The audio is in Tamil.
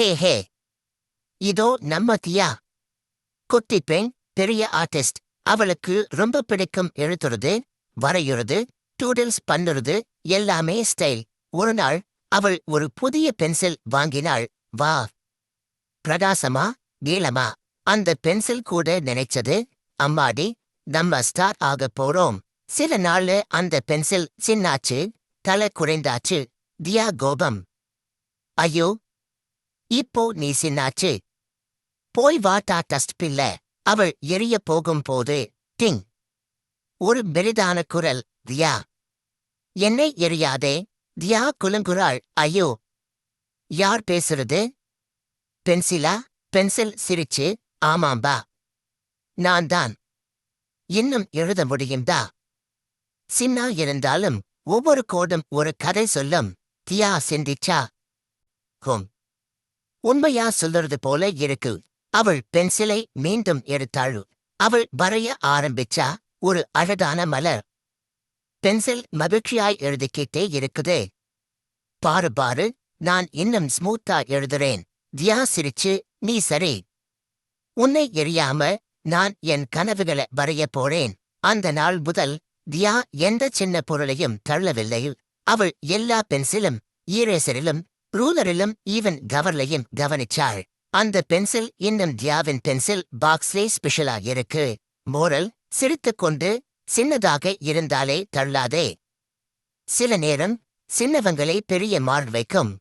ஹே ஹே, இதோ நம்ம தியா. குட்டி பெண், பெரிய ஆர்டிஸ்ட். அவளுக்கு ரொம்ப பிடிக்கும் எழுதுறது, வரையுறது, டூடில்ஸ் பண்ணுறது, எல்லாமே ஸ்டைல். ஒரு நாள் அவள் ஒரு புதிய பென்சில் வாங்கினாள். வா, பிரகாசமா, நீளமா. அந்த பென்சில் கூட நினைச்சது, அம்மாடி, நம்ம ஸ்டார் ஆக போறோம். சில நாள்ல அந்த பென்சில் சின்னாச்சு, தலை குறைந்தாச்சு. தியா கோபம். ஐயோ, இப்போ நீ சின்னாச்சு. போய் வா டஸ்ட் பில்ல. அவள் எரிய போகும்போது டிங். ஒரு மெலிதான குரல். தியா, என்னை எரியாதே. தியா குலுங்குறாள். ஐயோ, யார் பேசுறது? பென்சிலா? பென்சில் சிரிச்சு, ஆமாம்பா, நான் தான். இன்னும் எழுத முடியும்தா. சின்னா இருந்தாலும் ஒவ்வொரு கோடும் ஒரு கதை சொல்லும். தியா சிந்திச்சா. ஹோம், உண்மையா சொல்றது போல இருக்கு. அவள் பென்சிலை மீண்டும் எடுத்தாள். அவள் வரைய ஆரம்பிச்சா. ஒரு அழகான மலர். பென்சில் மகிழ்ச்சியாய் எழுதிக்கிட்டே இருக்குதே. பாரு பாரு, நான் இன்னும் ஸ்மூத்தா எழுதுறேன். தியா சிரிச்சு, நீ சரி. உன்னை எரியாம நான் என் கனவுகளை வரைய போறேன். அந்த நாள் முதல் தியா எந்த சின்ன பொருளையும் தள்ளவில்லை. அவள் எல்லா பென்சிலும், ஈரேசரிலும், ரூலரிலும், ஈவன் கவர்லையும் கவனிச்சாள். அந்த பென்சில் இன்னும் தியாவின் பென்சில் பாக்ஸ்லே ஸ்பெஷலா இருக்கு. மோரல், சிரித்துக்கொண்டு சின்னதாக இருந்தாலே தள்ளாதே. சில நேரம் சின்னவங்களை பெரிய மாற வைக்கும்.